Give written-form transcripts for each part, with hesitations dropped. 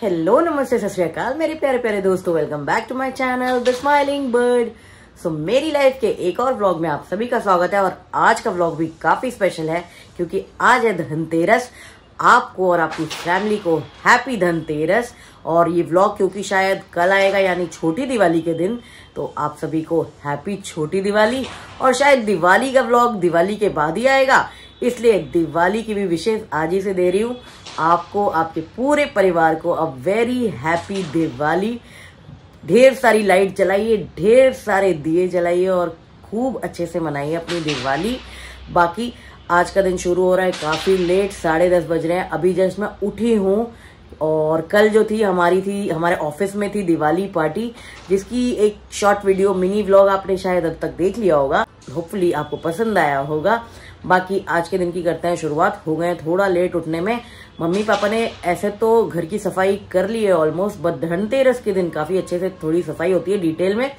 Hello नमस्ते सत श्री अकाल मेरे प्यारे प्यारे दोस्तों, welcome back to my channel the smiling bird. So मेरी लाइफ के एक और व्लॉग में आप सभी का स्वागत है। और आज का व्लॉग भी काफी स्पेशल है क्योंकि आज है धनतेरस। आपको और आपकी फैमिली को हैप्पी धनतेरस। और ये व्लॉग क्योंकि शायद कल आएगा यानी छोटी दिवाली के दिन, तो आप सभी को हैप्पी छोटी दिवाली। और शायद दिवाली का व्लॉग दिवाली के बाद ही आएगा, इसलिए दिवाली की भी विशेष आज ही से दे रही हूँ आपको, आपके पूरे परिवार को अ वेरी हैप्पी दिवाली। ढेर सारी लाइट जलाइए, ढेर सारे दिए जलाइए और खूब अच्छे से मनाइए अपनी दिवाली। बाकी आज का दिन शुरू हो रहा है काफी लेट, 10:30 बज रहे हैं। अभी जस्ट मैं उठी हूँ और कल जो थी हमारे ऑफिस में थी दिवाली पार्टी, जिसकी एक शॉर्ट वीडियो मिनी व्लॉग आपने शायद अब तक देख लिया होगा। होपफुली आपको पसंद आया होगा। बाकी आज के दिन की करते हैं शुरुआत। हो गए थोड़ा लेट उठने में। मम्मी पापा ने ऐसे तो घर की सफाई कर ली है ऑलमोस्ट, बट धनतेरस के दिन काफी अच्छे से थोड़ी सफाई होती है डिटेल में।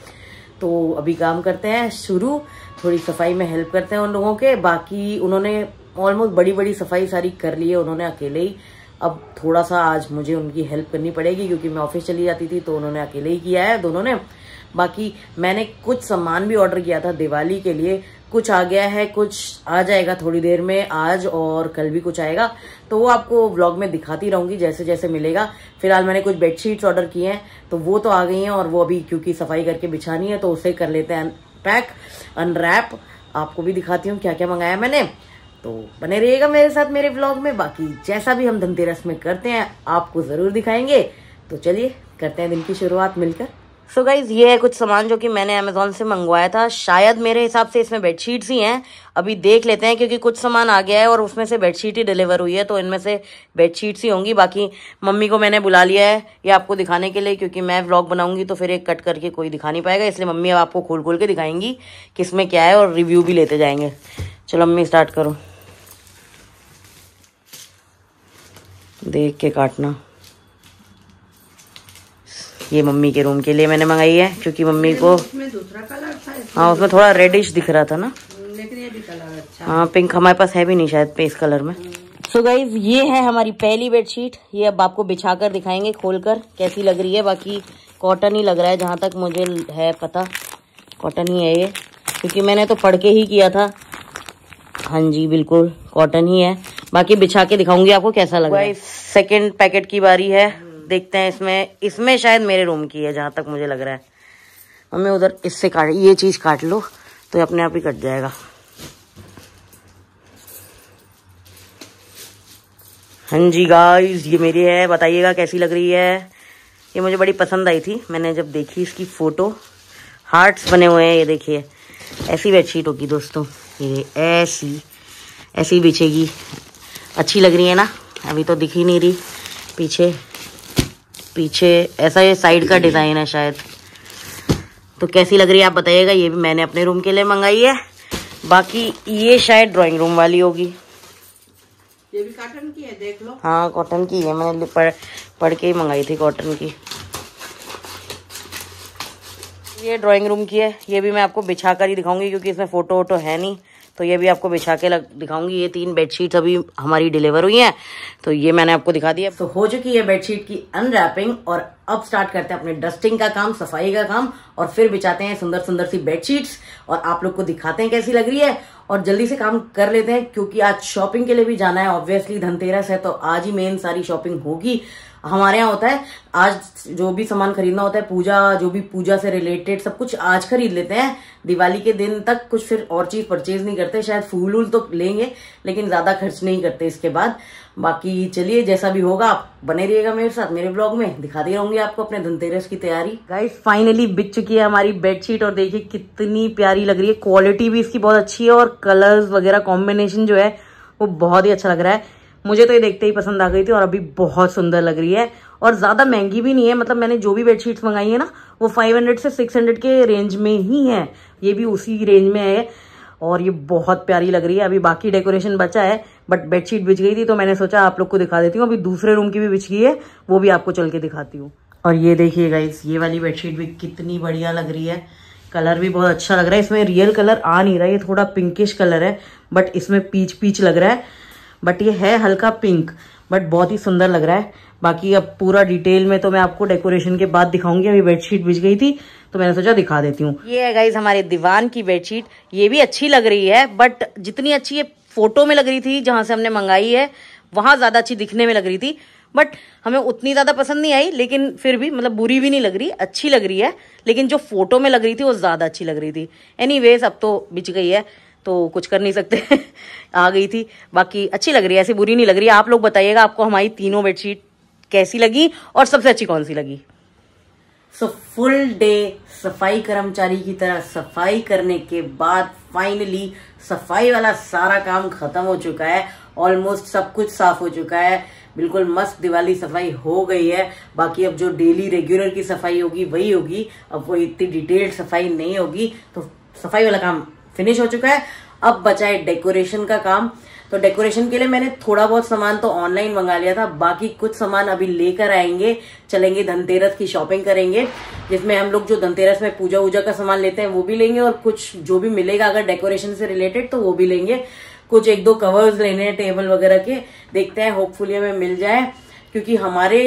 तो अभी काम करते हैं शुरू, थोड़ी सफाई में हेल्प करते हैं उन लोगों के। बाकी उन्होंने ऑलमोस्ट बड़ी बड़ी सफाई सारी कर ली है उन्होंने अकेले ही। अब थोड़ा सा आज मुझे उनकी हेल्प करनी पड़ेगी क्योंकि मैं ऑफिस चली जाती थी, तो उन्होंने अकेले ही किया है दोनों ने। बाकी मैंने कुछ सामान भी ऑर्डर किया था दिवाली के लिए, कुछ आ गया है, कुछ आ जाएगा थोड़ी देर में, आज और कल भी कुछ आएगा, तो वो आपको व्लॉग में दिखाती रहूंगी जैसे जैसे मिलेगा। फिलहाल मैंने कुछ बेडशीट्स ऑर्डर किए हैं, तो वो तो आ गई हैं और वो अभी क्योंकि सफाई करके बिछानी है तो उसे कर लेते हैं पैक अनरैप। आपको भी दिखाती हूँ क्या क्या मंगाया मैंने, तो बने रहिएगा मेरे साथ मेरे व्लॉग में। बाकी जैसा भी हम धनतेरस में करते हैं आपको जरूर दिखाएंगे। तो चलिए करते हैं दिन की शुरुआत मिलकर। सो गाइज ये है कुछ सामान जो कि मैंने अमेजोन से मंगवाया था। शायद मेरे हिसाब से इसमें बेडशीट्स ही हैं, अभी देख लेते हैं क्योंकि कुछ सामान आ गया है और उसमें से बेडशीट ही डिलीवर हुई है, तो इनमें से बेडशीट्स ही होंगी। बाकी मम्मी को मैंने बुला लिया है ये आपको दिखाने के लिए, क्योंकि मैं व्लॉग बनाऊंगी तो फिर एक कट करके कोई दिखा नहीं पाएगा, इसलिए मम्मी अब आपको खोल खोल के दिखाएंगी किसमें क्या है और रिव्यू भी लेते जाएंगे। चलो मम्मी स्टार्ट करो, देख के काटना। ये मम्मी के रूम के लिए मैंने मंगाई है क्योंकि मम्मी को उसमें दूसरा कलर था। हाँ उसमें थोड़ा रेडिश दिख रहा था ना, लेकिन ये भी कलर अच्छा। हाँ पिंक हमारे पास है भी नहीं शायद पे इस कलर में। सो गाइज ये है हमारी पहली बेडशीट। ये अब आपको बिछाकर दिखाएंगे खोलकर कैसी लग रही है। बाकी कॉटन ही लग रहा है जहां तक मुझे है पता, कॉटन ही है ये, क्योंकि मैंने तो पढ़ के ही किया था। हाँ जी बिल्कुल कॉटन ही है। बाकी बिछा के दिखाऊंगी आपको कैसा लग रहा है। सेकेंड पैकेट की बारी है, देखते हैं। इसमें शायद मेरे रूम की है जहां तक मुझे लग रहा है। मम्मी उधर इससे काट, ये चीज काट लो तो ये अपने आप ही कट जाएगा। हाँ जी गाइस ये मेरी है, बताइएगा कैसी लग रही है। ये मुझे बड़ी पसंद आई थी, मैंने जब देखी इसकी फोटो। हार्ट्स बने हुए हैं, ये देखिए ऐसी बेडशीट होगी दोस्तों, ये ऐसी बिछेगी। अच्छी लग रही है ना, अभी तो दिख ही नहीं रही पीछे ऐसा ये साइड का डिजाइन है शायद। तो कैसी लग रही है आप बताइएगा। ये भी मैंने अपने रूम के लिए मंगाई है। बाकी ये शायद ड्राइंग रूम वाली होगी। ये भी कॉटन की है, देख लो। हाँ कॉटन की है, मैंने पढ़ के ही मंगाई थी कॉटन की। ये ड्राइंग रूम की है, ये भी मैं आपको बिछा कर ही दिखाऊंगी क्योंकि इसमें फोटो वोटो है नहीं, तो ये भी आपको बिछा के दिखाऊंगी। ये 3 बेडशीट अभी हमारी डिलीवर हुई हैं, तो ये मैंने आपको दिखा दिया। तो हो चुकी है बेडशीट की अनरैपिंग और अब स्टार्ट करते हैं अपने डस्टिंग का काम, सफाई का काम, और फिर बिछाते हैं सुंदर सुंदर सी बेडशीट्स और आप लोग को दिखाते हैं कैसी लग रही है। और जल्दी से काम कर लेते हैं क्योंकि आज शॉपिंग के लिए भी जाना है। ऑब्वियसली धनतेरस है तो आज ही मेन सारी शॉपिंग होगी। हमारे यहाँ होता है आज जो भी सामान खरीदना होता है, पूजा जो भी पूजा से रिलेटेड सब कुछ आज खरीद लेते हैं। दिवाली के दिन तक कुछ फिर और चीज परचेज नहीं करते, शायद फूल वूल तो लेंगे लेकिन ज्यादा खर्च नहीं करते इसके बाद। बाकी चलिए जैसा भी होगा आप बने रहिएगा मेरे साथ मेरे ब्लॉग में, दिखाती रहूंगी आपको अपने धनतेरस की तैयारी। गाइस फाइनली बिक चुकी है हमारी बेडशीट और देखिए कितनी प्यारी लग रही है। क्वालिटी भी इसकी बहुत अच्छी है और कलर्स वगैरह कॉम्बिनेशन जो है वो बहुत ही अच्छा लग रहा है। मुझे तो ये देखते ही पसंद आ गई थी और अभी बहुत सुंदर लग रही है और ज्यादा महंगी भी नहीं है। मतलब मैंने जो भी बेडशीट्स मंगाई है ना वो 500 से 600 के रेंज में ही है, ये भी उसी रेंज में है और ये बहुत प्यारी लग रही है। अभी बाकी डेकोरेशन बचा है बट बेडशीट बिछ गई थी तो मैंने सोचा आप लोग को दिखा देती हूँ। अभी दूसरे रूम की भी बिछ गई है, वो भी आपको चल के दिखाती हूँ। और ये देखिए गाइस ये वाली बेडशीट भी कितनी बढ़िया लग रही है, कलर भी बहुत अच्छा लग रहा है। इसमें रियल कलर आ नहीं रहा है, ये थोड़ा पिंकिश कलर है बट इसमें पीच लग रहा है, बट ये है हल्का पिंक। बट बहुत ही सुंदर लग रहा है। बाकी अब पूरा डिटेल में तो मैं आपको डेकोरेशन के बाद दिखाऊंगी। अभी बेडशीट बिछ गई थी तो मैंने सोचा दिखा देती हूँ। ये है गाइस हमारे दीवान की बेडशीट। ये भी अच्छी लग रही है, बट जितनी अच्छी ये फोटो में लग रही थी जहां से हमने मंगाई है वहां ज्यादा अच्छी दिखने में लग रही थी, बट हमें उतनी ज्यादा पसंद नहीं आई। लेकिन फिर भी मतलब बुरी भी नहीं लग रही, अच्छी लग रही है। लेकिन जो फोटो में लग रही थी वो ज्यादा अच्छी लग रही थी। एनीवेज अब तो बिछ गई है तो कुछ कर नहीं सकते आ गई थी। बाकी अच्छी लग रही है, ऐसी बुरी नहीं लग रही है। आप लोग बताइएगा आपको हमारी तीनों बेडशीट कैसी लगी और सबसे अच्छी कौन सी लगी। सो फुल डे सफाई कर्मचारी की तरह सफाई करने के बाद फाइनली सफाई वाला सारा काम खत्म हो चुका है। ऑलमोस्ट सब कुछ साफ हो चुका है, बिल्कुल मस्त दिवाली सफाई हो गई है। बाकी अब जो डेली रेगुलर की सफाई होगी वही होगी, अब वो इतनी डिटेल्ड सफाई नहीं होगी। तो सफाई वाला काम फिनिश हो चुका है। अब बचा है डेकोरेशन का काम। तो डेकोरेशन के लिए मैंने थोड़ा बहुत सामान तो ऑनलाइन मंगा लिया था, बाकी कुछ सामान अभी लेकर आएंगे। चलेंगे धनतेरस की शॉपिंग करेंगे, जिसमें हम लोग जो धनतेरस में पूजा वूजा का सामान लेते हैं वो भी लेंगे, और कुछ जो भी मिलेगा अगर डेकोरेशन से रिलेटेड तो वो भी लेंगे। कुछ एक दो कवर्स लेने हैं टेबल वगैरह के, देखते हैं होपफुली हमें मिल जाए। क्योंकि हमारे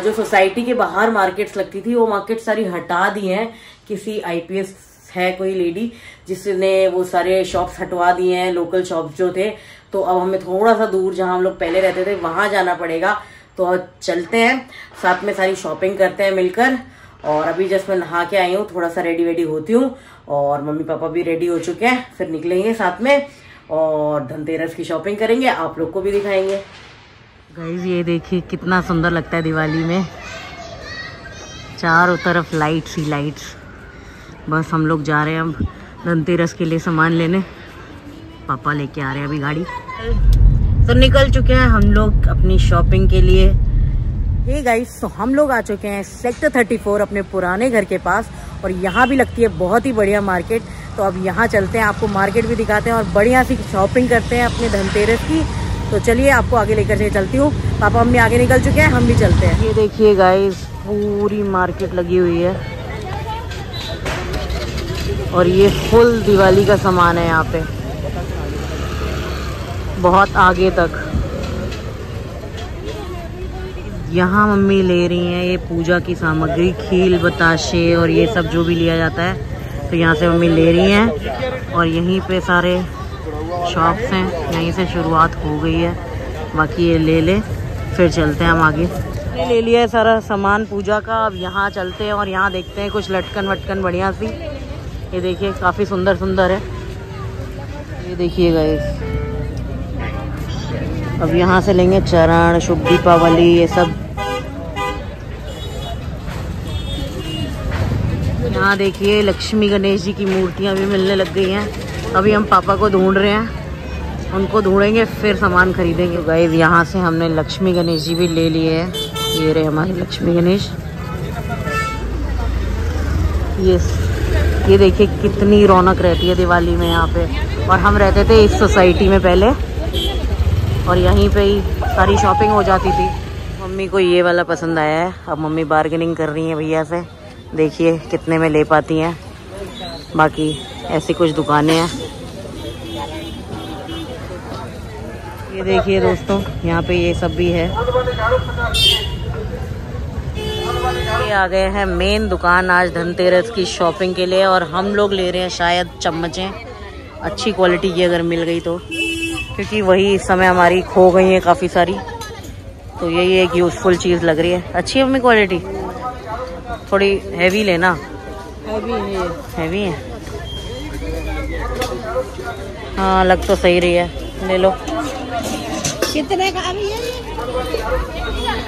जो सोसाइटी के बाहर मार्केट्स लगती थी वो मार्केट सारी हटा दी हैं। किसी IPS है कोई लेडी जिसने वो सारे शॉप्स हटवा दिए हैं, लोकल शॉप्स जो थे। तो अब हमें थोड़ा सा दूर जहां हम लोग पहले रहते थे वहां जाना पड़ेगा। तो अब चलते हैं, साथ में सारी शॉपिंग करते हैं मिलकर। और अभी जस्ट मैं नहा के आई हूँ, थोड़ा सा रेडी वेडी होती हूँ, और मम्मी पापा भी रेडी हो चुके हैं। फिर निकलेंगे साथ में और धनतेरस की शॉपिंग करेंगे, आप लोग को भी दिखाएंगे। गाइस ये देखिए कितना सुंदर लगता है दिवाली में, चारों तरफ लाइट्स ही लाइट्स। बस हम लोग जा रहे हैं अब धनतेरस के लिए सामान लेने। पापा लेके आ रहे हैं अभी गाड़ी। तो निकल चुके हैं हम लोग अपनी शॉपिंग के लिए। हे गाइस, तो हम लोग आ चुके हैं सेक्टर 34 अपने पुराने घर के पास, और यहाँ भी लगती है बहुत ही बढ़िया मार्केट। तो अब यहाँ चलते हैं, आपको मार्केट भी दिखाते हैं और बढ़िया सी शॉपिंग करते हैं अपने धनतेरस की। तो चलिए आपको आगे लेकर के चलती हूँ। पापा मम्मी आगे निकल चुके हैं, हम भी चलते हैं। ये देखिए गाइस पूरी मार्केट लगी हुई है, और ये फुल दिवाली का सामान है यहाँ पे बहुत आगे तक। यहाँ मम्मी ले रही हैं ये पूजा की सामग्री, खील बताशे और ये सब जो भी लिया जाता है। तो यहाँ से मम्मी ले रही हैं, और यहीं पे सारे शॉप्स हैं, यहीं से शुरुआत हो गई है। बाकी ये ले ले, फिर चलते हैं हम आगे। ले लिया है सारा सामान पूजा का। अब यहाँ चलते हैं और यहाँ देखते हैं कुछ लटकन वटकन बढ़िया सी। ये देखिए काफ़ी सुंदर सुंदर है, ये देखिए गाइस। अब यहाँ से लेंगे चरण, शुभ दीपावली, ये सब। यहाँ देखिए लक्ष्मी गणेश जी की मूर्तियाँ भी मिलने लग गई हैं। अभी हम पापा को ढूंढ रहे हैं, उनको ढूंढेंगे फिर सामान खरीदेंगे। गाइस यहाँ से हमने लक्ष्मी गणेश जी भी ले लिए हैं। ये रहे हमारे लक्ष्मी गणेश। ये देखिए कितनी रौनक रहती है दिवाली में यहाँ पे। और हम रहते थे इस सोसाइटी में पहले, और यहीं पे ही सारी शॉपिंग हो जाती थी। मम्मी को ये वाला पसंद आया है, अब मम्मी बार्गेनिंग कर रही हैं भैया से, देखिए कितने में ले पाती हैं। बाकी ऐसी कुछ दुकानें हैं। ये देखिए दोस्तों यहाँ पे ये सब भी है। ये आ गए हैं मेन दुकान आज धनतेरस की शॉपिंग के लिए, और हम लोग ले रहे हैं शायद चम्मचें अच्छी क्वालिटी की अगर मिल गई तो, क्योंकि वही इस समय हमारी खो गई हैं काफ़ी सारी। तो यही एक यूज़फुल चीज़ लग रही है। अच्छी है मम्मी क्वालिटी, थोड़ी हैवी लेना। हैवी है हाँ, लग तो सही रही है, ले लो। कितने का भी है?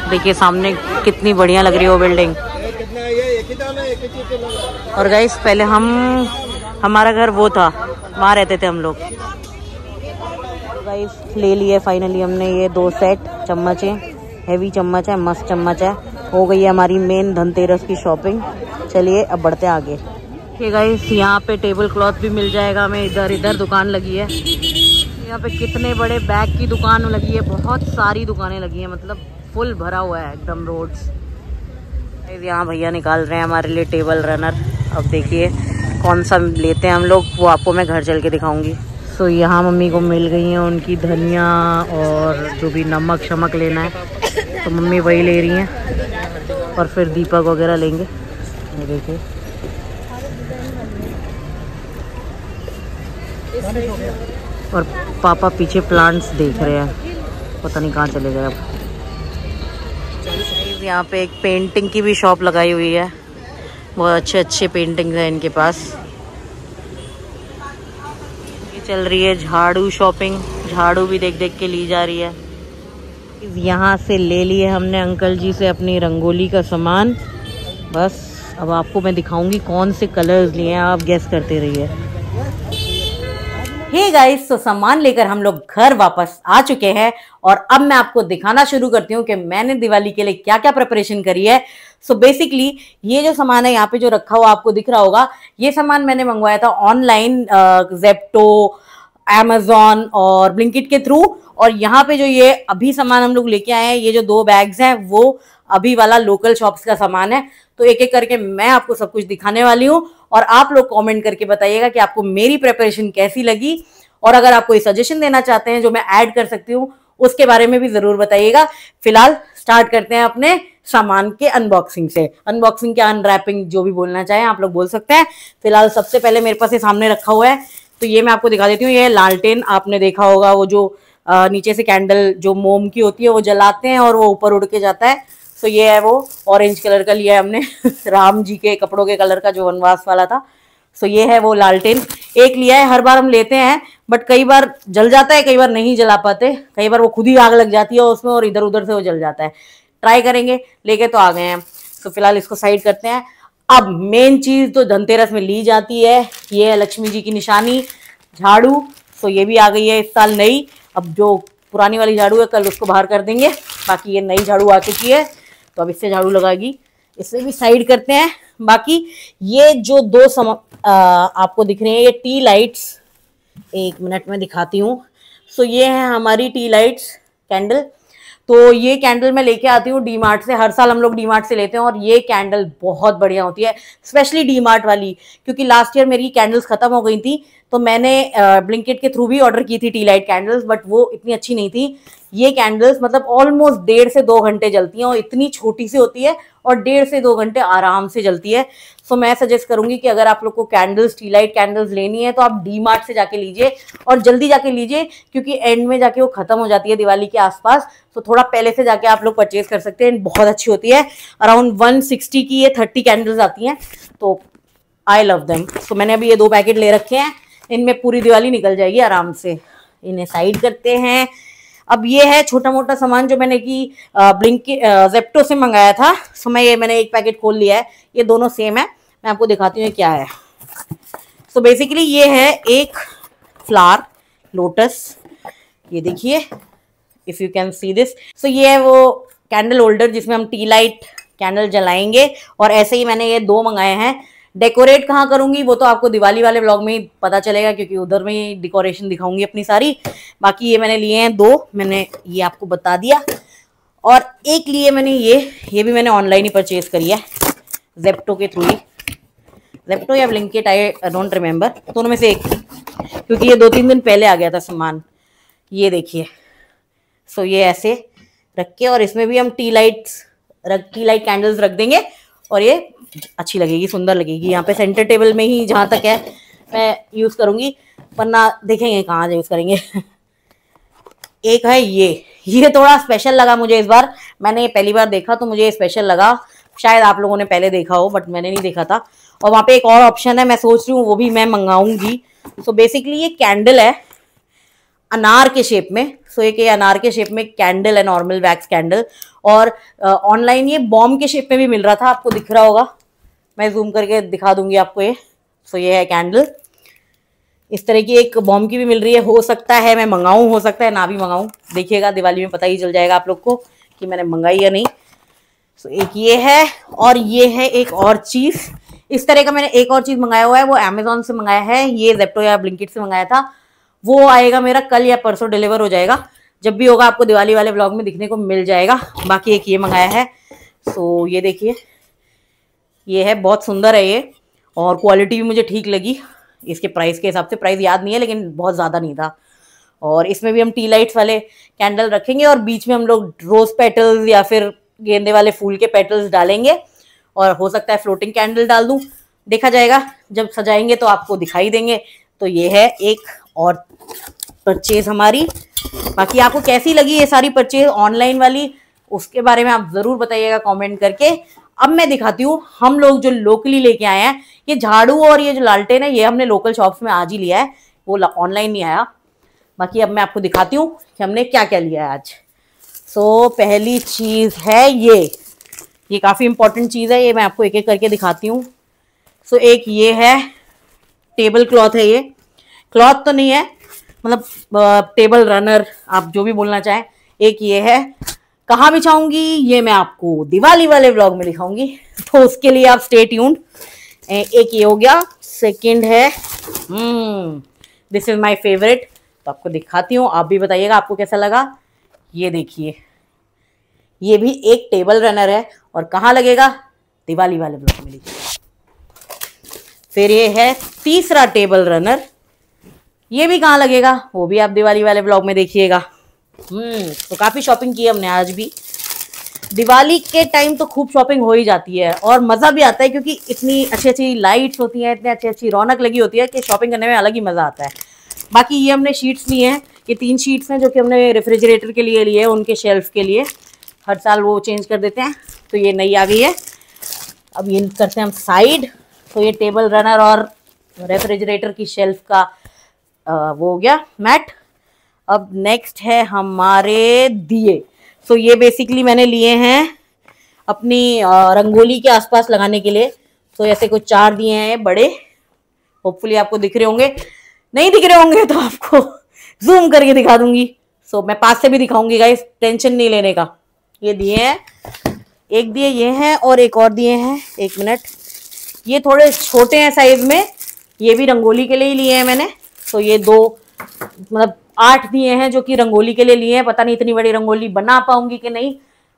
देखिए सामने कितनी बढ़िया लग रही है वो बिल्डिंग। और गाइस पहले हमारा घर वो था, वहाँ रहते थे हम लोग। गाइस ले लिए फाइनली हमने ये 2 सेट चम्मचें, हैवी चम्मच है, मस्त चम्मच है। हो गई है हमारी मेन धनतेरस की शॉपिंग। चलिए अब बढ़ते हैं आगे। ठीक गाइस यहाँ पे टेबल क्लॉथ भी मिल जाएगा हमें। इधर दुकान लगी है। यहाँ पे कितने बड़े बैग की दुकान लगी है, बहुत सारी दुकानें लगी हैं, मतलब फुल भरा हुआ है एकदम रोड्स। यहाँ भैया निकाल रहे हैं हमारे लिए टेबल रनर। अब देखिए कौन सा लेते हैं हम लोग, वो आपको मैं घर चल के दिखाऊंगी। सो यहाँ मम्मी को मिल गई हैं उनकी धनिया और जो भी नमक शमक लेना है, तो मम्मी वही ले रही हैं और फिर दीपक वगैरह लेंगे। ये देखिए और पापा पीछे प्लांट्स देख रहे हैं, पता नहीं कहाँ चले गए अब। यहाँ पे एक पेंटिंग की भी शॉप लगाई हुई है, बहुत अच्छे अच्छे पेंटिंग्स हैं इनके पास। ये चल रही है झाड़ू शॉपिंग, झाड़ू भी देख देख के ली जा रही है। यहाँ से ले लिए हमने अंकल जी से अपनी रंगोली का सामान। बस अब आपको मैं दिखाऊंगी कौन से कलर्स लिए हैं, आप गेस करते रहिए। हे गाइस, तो सामान लेकर हम लोग घर वापस आ चुके हैं और अब मैं आपको दिखाना शुरू करती हूँ कि मैंने दिवाली के लिए क्या क्या प्रिपरेशन करी है। सो बेसिकली ये जो सामान है यहाँ पे जो रखा हुआ आपको दिख रहा होगा, ये सामान मैंने मंगवाया था ऑनलाइन जेप्टो, Amazon और ब्लिंकिट के थ्रू। और यहाँ पे जो ये अभी सामान हम लोग लेके आए हैं, ये जो 2 बैग्स हैं वो अभी वाला लोकल शॉप्स का सामान है। तो एक एक करके मैं आपको सब कुछ दिखाने वाली हूँ और आप लोग कमेंट करके बताइएगा कि आपको मेरी प्रिपरेशन कैसी लगी, और अगर आप कोई सजेशन देना चाहते हैं जो मैं ऐड कर सकती हूँ उसके बारे में भी जरूर बताइएगा। फिलहाल स्टार्ट करते हैं अपने सामान के अनबॉक्सिंग से। अनबॉक्सिंग क्या, अनरैपिंग, जो भी बोलना चाहें आप लोग बोल सकते हैं। फिलहाल सबसे पहले मेरे पास ये सामने रखा हुआ है, तो ये मैं आपको दिखा देती हूँ। ये लालटेन आपने देखा होगा, वो जो नीचे से कैंडल जो मोम की होती है वो जलाते हैं और वो ऊपर उड़ के जाता है। सो ये है, वो ऑरेंज कलर का लिया है हमने राम जी के कपड़ों के कलर का जो वनवास वाला था। सो ये है वो लालटेन एक लिया है। हर बार हम लेते हैं बट कई बार जल जाता है, कई बार नहीं जला पाते, कई बार वो खुद ही आग लग जाती है उसमें और इधर उधर से वो जल जाता है। ट्राई करेंगे, लेके तो आ गए हैं। तो फिलहाल इसको साइड करते हैं। अब मेन चीज तो धनतेरस में ली जाती है, ये है लक्ष्मी जी की निशानी, झाड़ू। सो ये भी आ गई है इस साल नई। अब जो पुरानी वाली झाड़ू है कल उसको बाहर कर देंगे, बाकी ये नई झाड़ू आ चुकी है तो अब इससे झाड़ू लगाएगी। इसे भी साइड करते हैं। बाकी ये जो 2 आपको दिख रहे हैं ये टी लाइट्स, एक मिनट में दिखाती हूँ। सो ये है हमारी टी लाइट्स कैंडल। तो ये कैंडल मैं लेके आती हूँ डी मार्ट से, हर साल हम लोग डी मार्ट से लेते हैं और ये कैंडल बहुत बढ़िया होती है, स्पेशली डी मार्ट वाली, क्योंकि लास्ट ईयर मेरी कैंडल्स खत्म हो गई थी तो मैंने ब्लिंकिट के थ्रू भी ऑर्डर की थी टी लाइट कैंडल्स, बट वो इतनी अच्छी नहीं थी। ये कैंडल्स मतलब ऑलमोस्ट 1.5 से 2 घंटे जलती हैं और इतनी छोटी सी होती है और 1.5 से 2 घंटे आराम से जलती है। सो मैं सजेस्ट करूंगी कि अगर आप लोग को कैंडल्स, टी लाइट कैंडल्स लेनी है तो आप डी मार्ट से जाके लीजिए और जल्दी जाके लीजिए, क्योंकि एंड में जाके वो खत्म हो जाती है दिवाली के आसपास। तो थोड़ा पहले से जाके आप लोग परचेज कर सकते हैं, बहुत अच्छी होती है। अराउंड 160 की ये 30 कैंडल्स आती हैं, तो आई लव देम। तो मैंने अभी ये 2 पैकेट ले रखे हैं, इनमें पूरी दिवाली निकल जाएगी आराम से। इन्हें साइड करते हैं। अब ये है छोटा मोटा सामान जो मैंने कि जेप्टो से मंगाया था। सो मैंने एक पैकेट खोल लिया है, ये दोनों सेम है, मैं आपको दिखाती हूँ क्या है। सो बेसिकली ये है एक फ्लावर लोटस, ये देखिए, if you can see this. So ये है वो कैंडल होल्डर जिसमें हम टी लाइट कैंडल जलाएंगे, और ऐसे ही मैंने ये 2 मंगाए हैं। डेकोरेट कहाँ करूंगी वो तो आपको दिवाली वाले व्लॉग में ही पता चलेगा, क्योंकि उधर में ही डेकोरेशन दिखाऊंगी अपनी सारी। बाकी ये मैंने लिए हैं 2, मैंने ये आपको बता दिया। और एक लिए मैंने ये भी मैंने ऑनलाइन ही परचेज करी है, जेप्टो के थ्रू ही, जेप्टो या ब्लिंकिट, आई डोंट रिमेम्बर, दोनों में से एक, क्योंकि ये 2-3 दिन पहले आ गया था सामान। ये देखिए, सो ये ऐसे रख के, और इसमें भी हम टी लाइट कैंडल्स रख देंगे और ये अच्छी लगेगी, सुंदर लगेगी। यहाँ पे सेंटर टेबल में ही जहाँ तक है मैं यूज करूंगी, वरना देखेंगे कहाँ यूज करेंगे। एक है ये थोड़ा स्पेशल लगा मुझे इस बार, मैंने ये पहली बार देखा तो मुझे स्पेशल लगा। शायद आप लोगों ने पहले देखा हो बट मैंने नहीं देखा था। और वहाँ पे एक और ऑप्शन है, मैं सोच रही हूँ वो भी मैं मंगाऊंगी। सो बेसिकली ये कैंडल है अनार के शेप में। सो ये अनार के शेप में कैंडल है, नॉर्मल वैक्स कैंडल। और ऑनलाइन ये बॉम्ब के शेप में भी मिल रहा था, आपको दिख रहा होगा, मैं जूम करके दिखा दूंगी आपको ये। सो ये है कैंडल, इस तरह की एक बॉम्ब की भी मिल रही है। हो सकता है मैं मंगाऊं, हो सकता है ना भी मंगाऊं, देखिएगा दिवाली में पता ही चल जाएगा आप लोग को कि मैंने मंगाई या नहीं। सो एक ये है, और ये है एक और चीज़, इस तरह का मैंने एक और चीज़ मंगाया हुआ है, वो अमेजोन से मंगाया है, ये जेप्टो या ब्लिंकिट से मंगाया था। वो आएगा मेरा कल या परसों, डिलीवर हो जाएगा, जब भी होगा आपको दिवाली वाले व्लॉग में दिखने को मिल जाएगा। बाकी एक ये मंगाया है। सो ये देखिए, ये है, बहुत सुंदर है ये, और क्वालिटी भी मुझे ठीक लगी। इसके प्राइस के हिसाब से, प्राइस याद नहीं है लेकिन बहुत ज़्यादा नहीं था। और इसमें भी हम टी लाइट्स वाले कैंडल रखेंगे और बीच में हम लोग रोज पेटल्स या फिर गेंदे वाले फूल के पेटल्स डालेंगे, और हो सकता है फ्लोटिंग कैंडल डाल दूं, देखा जाएगा जब सजाएंगे तो आपको दिखाई देंगे। तो ये है एक और परचेज हमारी। बाकी आपको कैसी लगी ये सारी परचेज ऑनलाइन वाली, उसके बारे में आप जरूर बताइएगा कमेंट करके। अब मैं दिखाती हूँ हम लोग जो लोकली लेके आए हैं, ये झाड़ू और ये जो लालटेन है ये हमने लोकल शॉप्स में आज ही लिया है, वो ऑनलाइन नहीं आया। बाकी अब मैं आपको दिखाती हूँ कि हमने क्या क्या लिया है आज। सो पहली चीज है ये काफी इंपॉर्टेंट चीज है, ये मैं आपको एक एक करके दिखाती हूँ। सो एक ये है टेबल क्लॉथ है, ये क्लॉथ तो नहीं है मतलब टेबल रनर, आप जो भी बोलना चाहें। एक ये है, कहाँ बिछाऊंगी ये मैं आपको दिवाली वाले व्लॉग में दिखाऊंगी, तो उसके लिए आप स्टे ट्यून्ड। एक ये हो गया। सेकंड है दिस इज माय फेवरेट, तो आपको दिखाती हूँ, आप भी बताइएगा आपको कैसा लगा। ये देखिए, ये भी एक टेबल रनर है और कहाँ लगेगा, दिवाली वाले व्लॉग में देखिए। फिर ये है तीसरा टेबल रनर, ये भी कहाँ लगेगा, वो भी आप दिवाली वाले व्लॉग में देखिएगा। तो काफी शॉपिंग की हमने आज भी। दिवाली के टाइम तो खूब शॉपिंग हो ही जाती है और मजा भी आता है, क्योंकि इतनी अच्छी अच्छी लाइट्स होती हैं, इतनी अच्छी अच्छी रौनक लगी होती है कि शॉपिंग करने में अलग ही मजा आता है। बाकी ये हमने शीट्स लिए हैं, ये 3 शीट्स हैं जो कि हमने रेफ्रिजरेटर के लिए लिए हैं, उनके शेल्फ के लिए, हर साल वो चेंज कर देते हैं, तो ये नई आ गई है। अब ये करते हैं हम साइड। तो ये टेबल रनर और रेफ्रिजरेटर की शेल्फ का वो हो गया मैट। अब नेक्स्ट है हमारे दिए। सो ये बेसिकली मैंने लिए हैं अपनी रंगोली के आसपास लगाने के लिए। तो ऐसे कुछ 4 दिए हैं बड़े, होपफुली आपको दिख रहे होंगे, नहीं दिख रहे होंगे तो आपको जूम करके दिखा दूंगी। सो मैं पास से भी दिखाऊंगी गाइस, टेंशन नहीं लेने का। ये दिए हैं, एक दिए ये हैं और एक और दिए हैं, 1 मिनट, ये थोड़े छोटे हैं साइज में, ये भी रंगोली के लिए ही लिए हैं मैंने। तो ये 2 मतलब 8 दिए हैं जो कि रंगोली के लिए लिए हैं। पता नहीं इतनी बड़ी रंगोली बना पाऊंगी कि नहीं,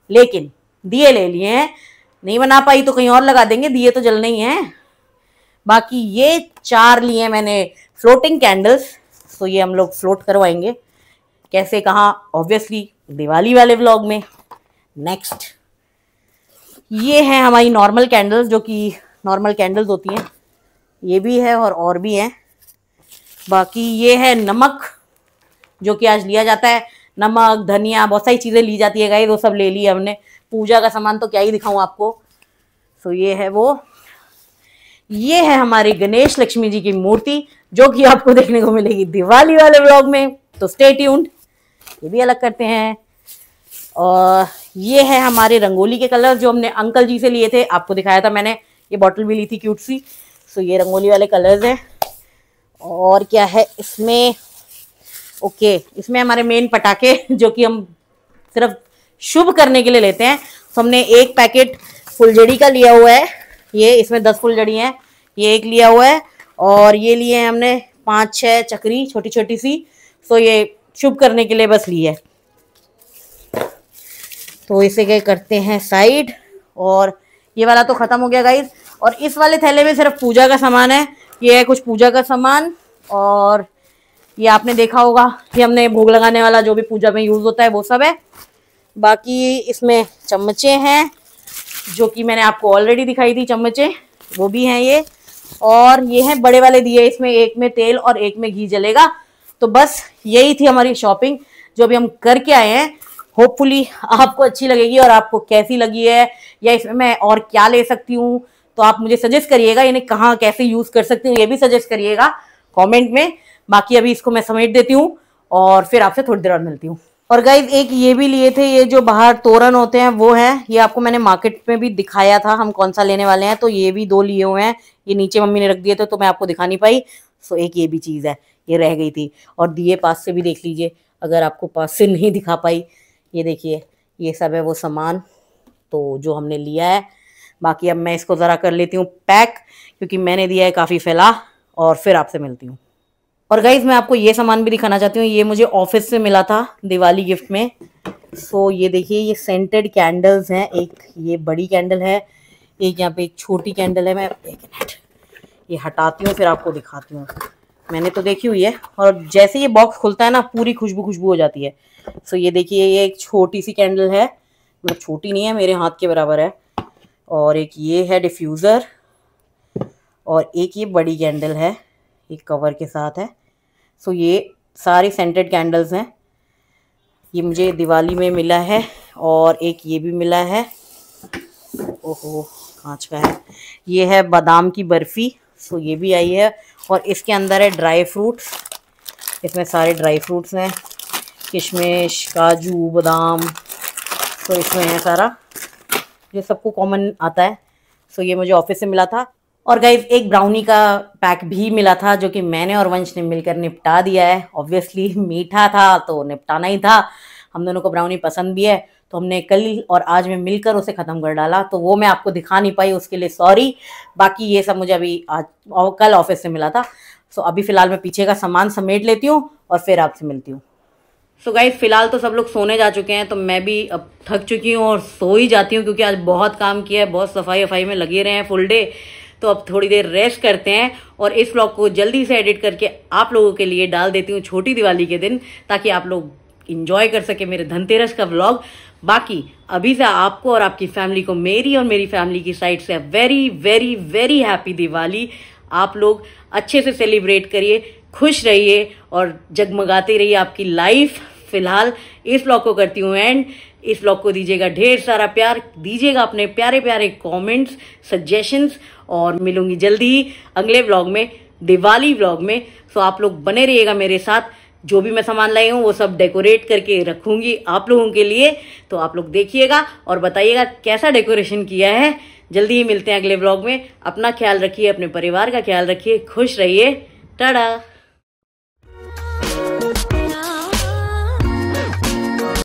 लेकिन दिए ले लिए हैं, नहीं बना पाई तो कहीं और लगा देंगे, दिए तो जलने ही हैं। बाकी ये 4 लिए हैं मैंने फ्लोटिंग कैंडल्स। तो ये हम लोग फ्लोट करवाएंगे, कैसे कहाँ, ऑब्वियसली दिवाली वाले व्लॉग में। नेक्स्ट ये है हमारी नॉर्मल कैंडल्स, जो कि नॉर्मल कैंडल्स होती हैं, ये भी है और भी हैं। बाकी ये है नमक, जो कि आज लिया जाता है, नमक धनिया बहुत सारी चीज़ें ली जाती है गाइस, वो सब ले ली हमने। पूजा का सामान तो क्या ही दिखाऊं आपको। सो ये है वो। ये है हमारी गणेश लक्ष्मी जी की मूर्ति, जो कि आपको देखने को मिलेगी दिवाली वाले व्लॉग में, तो स्टे ट्यून्ड, ये भी अलग करते हैं। और ये है हमारे रंगोली के कलर जो हमने अंकल जी से लिए थे, आपको दिखाया था मैंने, ये बॉटल भी ली थी क्यूट सी। सो ये रंगोली वाले कलर्स हैं। और क्या है इसमें, ओके, इसमें हमारे मेन पटाखे जो कि हम सिर्फ शुभ करने के लिए लेते हैं। तो हमने एक पैकेट फुलझड़ी का लिया हुआ है, ये इसमें 10 फुलझड़ी हैं, ये एक लिया हुआ है। और ये लिए हैं हमने 5-6 चक्री छोटी छोटी सी, तो ये शुभ करने के लिए बस ली है। तो इसे क्या करते हैं साइड। और ये वाला तो खत्म हो गया गाइस। और इस वाले थैले में सिर्फ पूजा का सामान है, ये है कुछ पूजा का सामान। और ये आपने देखा होगा, ये हमने भोग लगाने वाला जो भी पूजा में यूज होता है वो सब है। बाकी इसमें चम्मचे हैं, जो कि मैंने आपको ऑलरेडी दिखाई थी चम्मचे, वो भी हैं ये। और ये हैं बड़े वाले दिए, इसमें एक में तेल और एक में घी जलेगा। तो बस यही थी हमारी शॉपिंग जो अभी हम करके आए हैं। होपफुली आपको अच्छी लगेगी, और आपको कैसी लगी है या इसमें मैं और क्या ले सकती हूँ तो आप मुझे सजेस्ट करिएगा, इन्हें कहाँ कैसे यूज कर सकती हूँ ये भी सजेस्ट करिएगा कमेंट में। बाकी अभी इसको मैं समेट देती हूँ और फिर आपसे थोड़ी देर और मिलती हूँ। और गाइज एक ये भी लिए थे, ये जो बाहर तोरण होते हैं वो है, ये आपको मैंने मार्केट में भी दिखाया था हम कौन सा लेने वाले हैं। तो ये भी 2 लिए हुए हैं, ये नीचे मम्मी ने रख दिए थे तो मैं आपको दिखा नहीं पाई। सो एक ये भी चीज़ है, ये रह गई थी। और दिए पास से भी देख लीजिए, अगर आपको पास से नहीं दिखा पाई, ये देखिए, ये सब है वो सामान तो जो हमने लिया है। बाकी अब मैं इसको ज़रा कर लेती हूँ पैक, क्योंकि मैंने दिया है काफ़ी फैला, और फिर आपसे मिलती हूँ। और गाइज मैं आपको ये सामान भी दिखाना चाहती हूँ, ये मुझे ऑफिस से मिला था दिवाली गिफ्ट में। सो ये देखिए, ये सेंटेड कैंडल्स हैं, एक ये बड़ी कैंडल है, एक यहाँ पे एक छोटी कैंडल है। मैं एक मिनट, ये हटाती हूँ फिर आपको दिखाती हूँ। मैंने तो देखी हुई है, और जैसे ये बॉक्स खुलता है ना पूरी खुशबू हो जाती है। सो ये देखिए, ये एक छोटी सी कैंडल है, मतलब छोटी नहीं है, मेरे हाथ के बराबर है। और एक ये है डिफ्यूज़र, और एक ये बड़ी कैंडल है, एक कवर के साथ है। सो ये सारी सेंटेड कैंडल्स हैं। ये मुझे दिवाली में मिला है, और एक ये भी मिला है, ओहो कांच का है। ये है बादाम की बर्फ़ी, सो ये भी आई है। और इसके अंदर है ड्राई फ्रूट्स, इसमें सारे ड्राई फ्रूट्स हैं, किशमिश, काजू, बादाम, तो इसमें है सारा, ये सबको कॉमन आता है। सो ये मुझे ऑफिस से मिला था। और गाइस एक ब्राउनी का पैक भी मिला था, जो कि मैंने और वंश ने मिलकर निपटा दिया है। ऑब्वियसली मीठा था तो निपटाना ही था, हम दोनों को ब्राउनी पसंद भी है, तो हमने कल और आज में मिलकर उसे ख़त्म कर डाला। तो वो मैं आपको दिखा नहीं पाई, उसके लिए सॉरी। बाकी ये सब मुझे अभी आज कल ऑफिस से मिला था। सो अभी फ़िलहाल मैं पीछे का सामान समेट लेती हूँ और फिर आपसे मिलती हूँ। सो गाइस फिलहाल तो सब लोग सोने जा चुके हैं, तो मैं भी अब थक चुकी हूँ और सो ही जाती हूँ, क्योंकि आज बहुत काम किया है, बहुत सफाई वफाई में लगे रहे हैं फुल डे। तो अब थोड़ी देर रेस्ट करते हैं, और इस व्लॉग को जल्दी से एडिट करके आप लोगों के लिए डाल देती हूँ छोटी दिवाली के दिन, ताकि आप लोग इंजॉय कर सके मेरे धनतेरस का व्लॉग। बाकी अभी से आपको और आपकी फैमिली को मेरी और मेरी फैमिली की साइड से very very very happy Diwali. आप लोग अच्छे से सेलिब्रेट करिए, खुश रहिए और जगमगाते रहिए आपकी लाइफ। फिलहाल इस व्लॉग को करती हूँ एंड। इस व्लॉग को दीजिएगा ढेर सारा प्यार, दीजिएगा अपने प्यारे प्यारे कमेंट्स, सजेशंस, और मिलूंगी जल्दी ही अगले व्लॉग में, दिवाली व्लॉग में। सो आप लोग बने रहिएगा मेरे साथ। जो भी मैं सामान लाई हूँ वो सब डेकोरेट करके रखूंगी आप लोगों के लिए, तो आप लोग देखिएगा और बताइएगा कैसा डेकोरेशन किया है। जल्दी ही मिलते हैं अगले व्लॉग में। अपना ख्याल रखिए, अपने परिवार का ख्याल रखिए, खुश रहिए। टाटा।